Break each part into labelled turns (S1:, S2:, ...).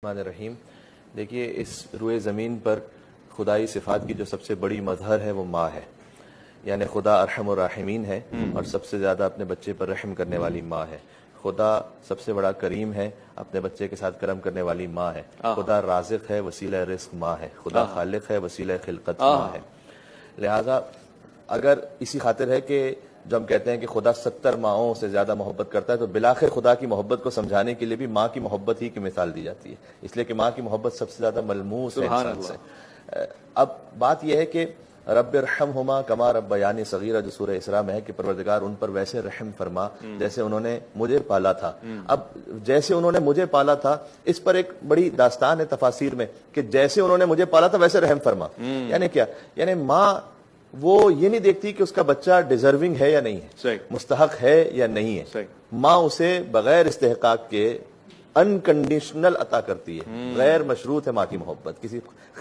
S1: الرحمن الرحیم۔ دیکھیے، اس روئے زمین پر خدائی صفات کی جو سب سے بڑی مظہر ہے وہ ماں ہے، یعنی خدا ارحم الراحمین ہے اور سب سے زیادہ اپنے بچے پر رحم کرنے والی ماں ہے۔ خدا سب سے بڑا کریم ہے، اپنے بچے کے ساتھ کرم کرنے والی ماں ہے۔ خدا رازق ہے، وسیلہ رزق ماں ہے۔ خدا خالق ہے، وسیلہ خلقت ماں ہے۔ لہذا اگر اسی خاطر ہے کہ جو ہم کہتے ہیں کہ خدا 70 ماؤں سے زیادہ محبت کرتا ہے، تو بلاخر خدا کی محبت کو سمجھانے کے لیے بھی ماں کی محبت ہی کی مثال دی جاتی ہے، اس لیے کہ ماں کی محبت سب سے زیادہ ملموس ہے انسان سے۔ اب بات یہ ہے کہ رب ارحمہما کما ربیانی صغیرہ جو سورہ اسراء میں ہے کہ پروردگار ان پر ویسے رحم فرما جیسے انہوں نے مجھے پالا تھا۔ اب جیسے انہوں نے مجھے پالا تھا، اس پر ایک بڑی داستان ہے تفاسیر میں کہ جیسے انہوں نے مجھے پالا تھا ویسے رحم فرما، یعنی کیا؟ یعنی ماں وہ یہ نہیں دیکھتی کہ اس کا بچہ ڈیزرونگ ہے یا نہیں ہے، مستحق ہے یا نہیں ہے، ماں اسے بغیر استحقاق کے انکنڈیشنل عطا کرتی ہے، غیر مشروط ہے ماں کی محبت،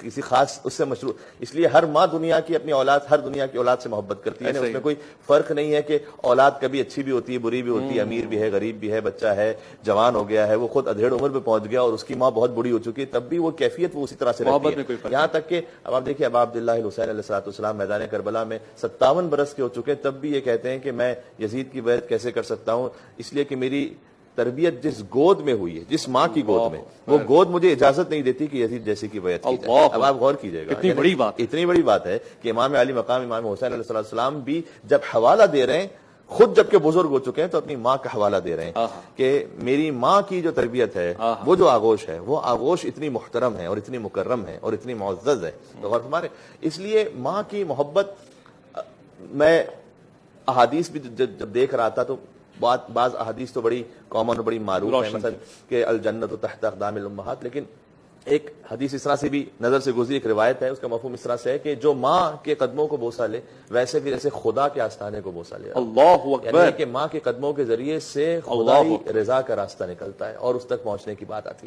S1: کسی خاص اس سے مشروط۔ اس لیے ہر ماں دنیا کی اپنی اولاد، ہر دنیا کی اولاد سے محبت کرتی ہے، اس میں کوئی فرق نہیں ہے کہ اولاد کبھی اچھی بھی ہوتی ہے، بری بھی ہوتی ہے، امیر بھی ہے، غریب بھی ہے، بچہ ہے، جوان ہو گیا ہے، وہ خود ادھیڑ عمر پہ پہنچ گیا اور اس کی ماں بہت بڑی ہو چکی ہے، تب بھی وہ کیفیت وہ اسی طرح سے رہتی ہے۔ یہاں تک کہ اب آپ دیکھیے، ابا عبداللہ الحسین علیہ السلام میدان کربلا میں 57 برس کے ہو چکے، تب بھی یہ کہتے ہیں کہ میں یزید کی بیعت کیسے کر سکتا ہوں، اس لیے کہ میری تربیت جس گود میں ہوئی ہے، جس ماں کی گود میں، وہ گود مجھے اجازت نہیں دیتی کہ یزید جیسے کی بیعت کی جائے۔ اب آپ غور کیجئے گا، اتنی بڑی بات ہے کہ امام علی مقام امام حسین علیہ السلام بھی جب حوالہ دے رہے ہیں، خود جب کہ بزرگ ہو چکے ہیں، تو اپنی ماں کا حوالہ دے رہے ہیں کہ میری ماں کی جو تربیت ہے، وہ جو آغوش ہے، وہ آغوش اتنی محترم ہے اور اتنی مکرم ہے اور اتنی معزز ہے۔ تو غور فرمائیں، اس لیے ماں کی محبت، میں احادیث بھی جب دیکھ رہا تھا تو بعض احادیث تو بڑی کامن اور بڑی معروف ہے، مثلا کہ الجنت تحت اقدام الامہات، لیکن ایک حدیث اس طرح سے بھی نظر سے گزری، ایک روایت ہے، اس کا مفہوم اس طرح سے ہے کہ جو ماں کے قدموں کو بوسہ لے ویسے بھی جیسے خدا کے آستانے کو بوسہ لے۔ اللہ اکبر! یعنی کہ ماں کے قدموں کے ذریعے سے خدائی رضا کا راستہ نکلتا ہے اور اس تک پہنچنے کی بات آتی ہے۔